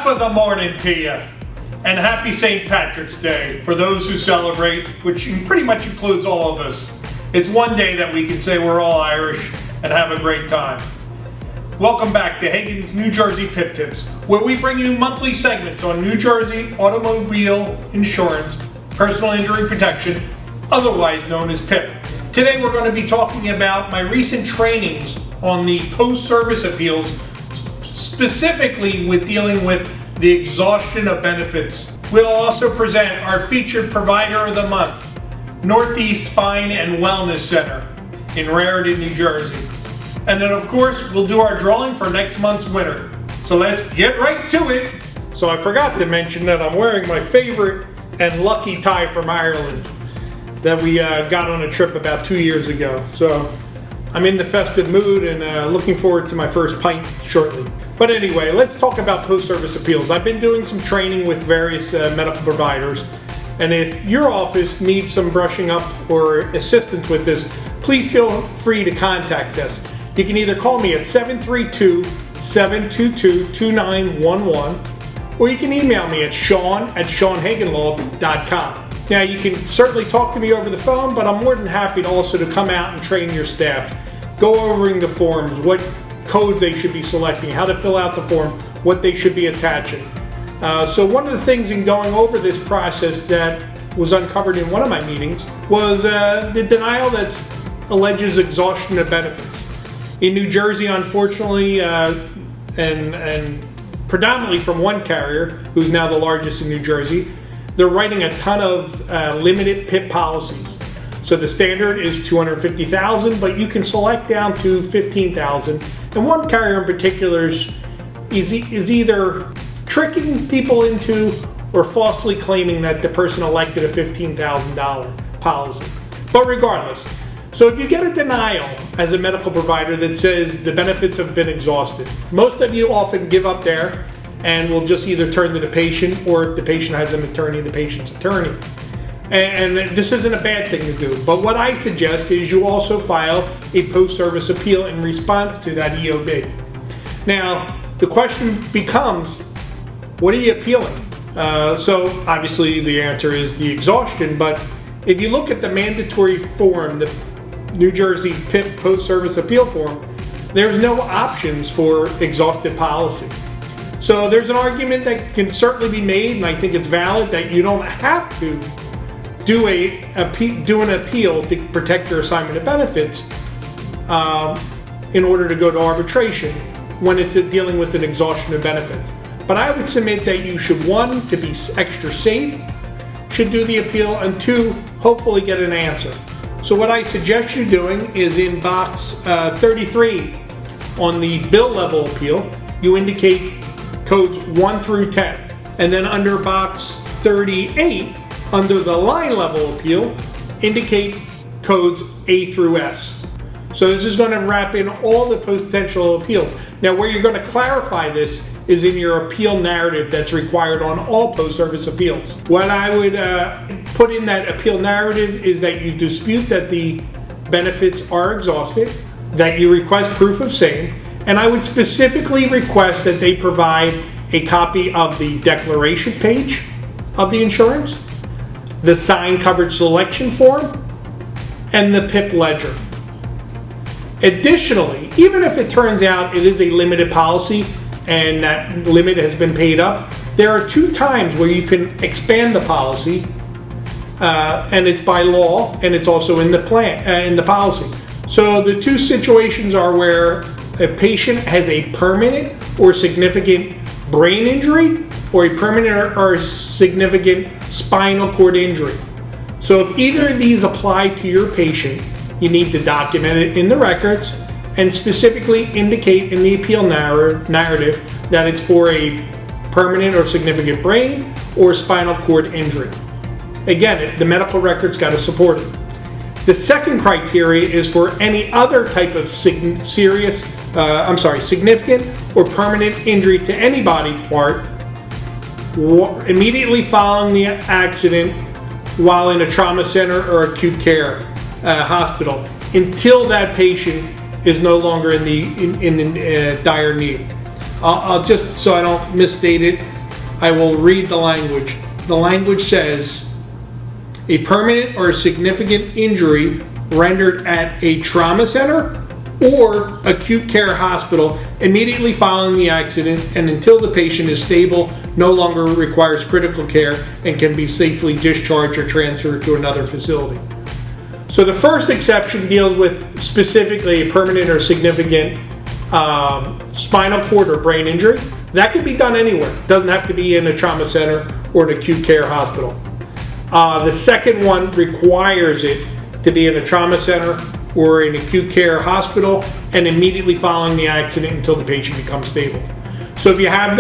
of the morning to you, and happy St. Patrick's Day for those who celebrate, which pretty much includes all of us. It's one day that we can say we're all Irish and have a great time. Welcome back to Hagan's New Jersey PIP Tips, where we bring you monthly segments on New Jersey automobile insurance, personal injury protection, otherwise known as PIP. Today we're going to be talking about my recent trainings on the post-service appeals, specifically with dealing with the exhaustion of benefits. We'll also present our featured provider of the month, Northeast Spine and Wellness Center in Raritan, New Jersey. And then of course, we'll do our drawing for next month's winner. So let's get right to it. So I forgot to mention that I'm wearing my favorite and lucky tie from Ireland that we got on a trip about 2 years ago. So I'm in the festive mood and looking forward to my first pint shortly. But anyway, let's talk about post-service appeals. I've been doing some training with various medical providers, and if your office needs some brushing up or assistance with this, please feel free to contact us. You can either call me at 732-722-2911, or you can email me at sean@seanhaganlaw.com. Now, you can certainly talk to me over the phone, but I'm more than happy to also to come out and train your staff. Go over the forms, what codes they should be selecting, how to fill out the form, what they should be attaching. So one of the things in going over this process that was uncovered in one of my meetings was the denial that alleges exhaustion of benefits. In New Jersey, unfortunately, and predominantly from one carrier, who's now the largest in New Jersey, they're writing a ton of limited PIP policies. So the standard is $250,000, but you can select down to $15,000. And one carrier in particular is either tricking people into or falsely claiming that the person elected a $15,000 policy. But regardless, so if you get a denial as a medical provider that says the benefits have been exhausted, most of you often give up there and will just either turn to the patient, or if the patient has an attorney, the patient's attorney. And this isn't a bad thing to do, but what I suggest is you also file a post-service appeal in response to that EOB. Now, the question becomes, what are you appealing? So obviously the answer is the exhaustion, but if you look at the mandatory form, the New Jersey PIP post-service appeal form, there's no options for exhausted policy. So there's an argument that can certainly be made, and I think it's valid, that you don't have to do an appeal to protect your assignment of benefits in order to go to arbitration when it's dealing with an exhaustion of benefits. But I would submit that you should, one, to be extra safe, should do the appeal, and two, hopefully get an answer. So what I suggest you doing is in box 33 on the bill level appeal, you indicate codes 1 through 10. And then under box 38, under the line level appeal, indicate codes A through S. So this is going to wrap in all the potential appeals. Now, where you're going to clarify this is in your appeal narrative that's required on all post-service appeals. What I would put in that appeal narrative is that you dispute that the benefits are exhausted, that you request proof of same, and I would specifically request that they provide a copy of the declaration page of the insurance, the signed coverage selection form, and the PIP ledger. Additionally, even if it turns out it is a limited policy and that limit has been paid up, there are 2 times where you can expand the policy, and it's by law, and it's also in the plan, in the policy. So the 2 situations are where a patient has a permanent or significant brain injury, or a permanent or significant spinal cord injury. So if either of these apply to your patient, you need to document it in the records and specifically indicate in the appeal narrative that it's for a permanent or significant brain or spinal cord injury. Again, the medical record's got to support it. The second criteria is for any other type of significant or permanent injury to any body part immediately following the accident while in a trauma center or acute care hospital until that patient is no longer in dire need. I'll just, so I don't misstate it, I will read the language. The language says, a permanent or significant injury rendered at a trauma center or acute care hospital immediately following the accident and until the patient is stable, no longer requires critical care, and can be safely discharged or transferred to another facility. So the first exception deals with specifically a permanent or significant spinal cord or brain injury. That can be done anywhere. It doesn't have to be in a trauma center or an acute care hospital. The second one requires it to be in a trauma center or an acute care hospital and immediately following the accident until the patient becomes stable. So if you have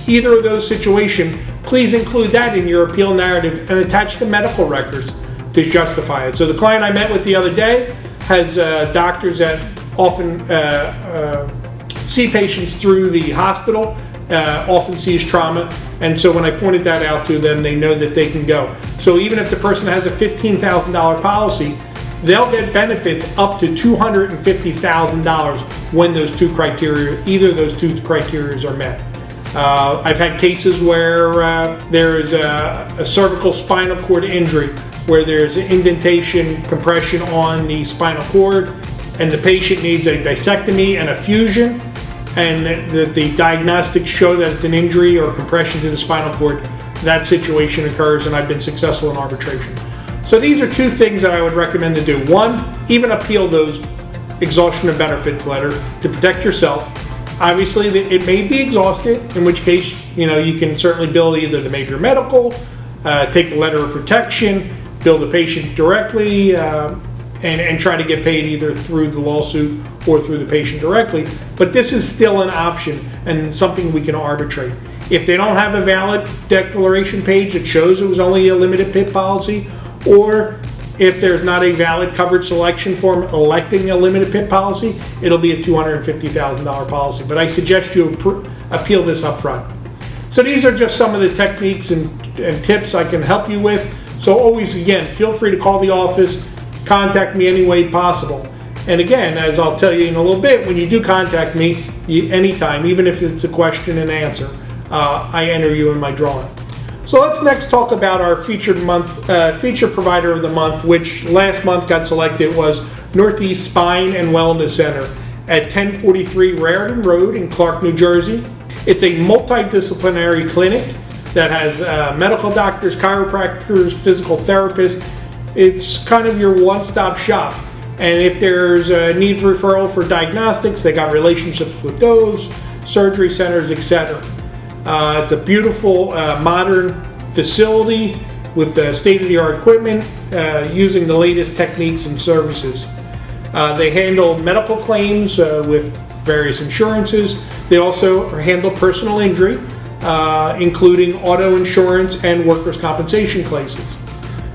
either of those situations, please include that in your appeal narrative and attach the medical records to justify it. So the client I met with the other day has doctors that often see patients through the hospital, often sees trauma, and so when I pointed that out to them, they know that they can go. So even if the person has a $15,000 policy, they'll get benefits up to $250,000 when those two criteria, either of those two criteria are met. I've had cases where there is a cervical spinal cord injury, where there's an indentation, compression on the spinal cord, and the patient needs a disectomy and a fusion, and the diagnostics show that it's an injury or compression to the spinal cord. That situation occurs, and I've been successful in arbitration. So these are two things that I would recommend to do. One, even appeal those exhaustion of benefits letters to protect yourself. Obviously, it may be exhausted, in which case, you can certainly bill either the major medical, take a letter of protection, bill the patient directly, and try to get paid either through the lawsuit or through the patient directly. But this is still an option and something we can arbitrate. If they don't have a valid declaration page that shows it was only a limited PIP policy, or if there's not a valid coverage selection form electing a limited PIP policy, it'll be a $250,000 policy. But I suggest you appeal this up front. So these are just some of the techniques and tips I can help you with. So always, again, feel free to call the office, contact me any way possible. And again, as I'll tell you in a little bit, when you do contact me, anytime, even if it's a question and answer, I enter you in my drawing. So let's next talk about our featured provider of the month, which last month got selected was Northeast Spine and Wellness Center at 1043 Raritan Road in Clark, New Jersey. It's a multidisciplinary clinic that has medical doctors, chiropractors, physical therapists. It's kind of your one-stop shop. And if there's a need for referral for diagnostics, they got relationships with those, surgery centers, etc. It's a beautiful, modern facility with state-of-the-art equipment, using the latest techniques and services. They handle medical claims with various insurances. They also handle personal injury, including auto insurance and workers' compensation cases.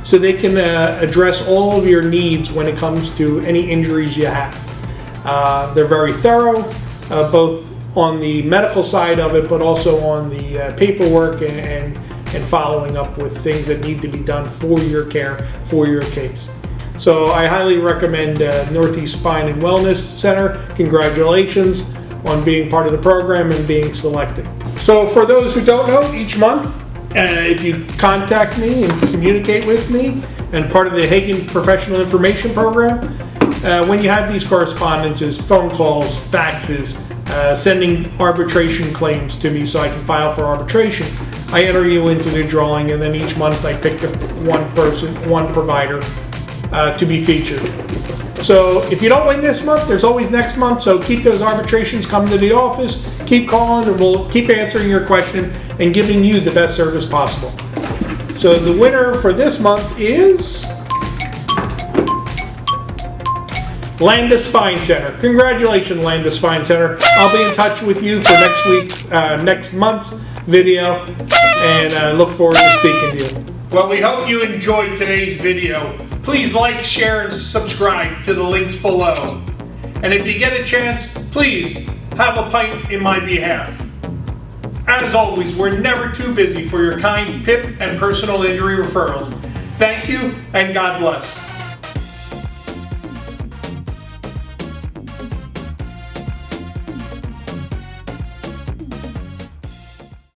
So they can address all of your needs when it comes to any injuries you have. They're very thorough, both on the medical side of it, but also on the paperwork and following up with things that need to be done for your care, for your case. So I highly recommend Northeast Spine and Wellness Center. Congratulations on being part of the program and being selected. So for those who don't know, each month, if you contact me and communicate with me, and part of the Hagan Professional Information Program, when you have these correspondences, phone calls, faxes, sending arbitration claims to me so I can file for arbitration, I enter you into the drawing, and then each month I pick up one person, one provider to be featured. So if you don't win this month, there's always next month, so keep those arbitrations coming to the office, keep calling, and we'll keep answering your question and giving you the best service possible. So the winner for this month is Landis Spine Center. Congratulations, Landis Spine Center. I'll be in touch with you for next month's video, and look forward to speaking to you. Well, we hope you enjoyed today's video. Please like, share, and subscribe to the links below. And if you get a chance, please have a pint in my behalf. As always, we're never too busy for your kind PIP and personal injury referrals. Thank you, and God bless.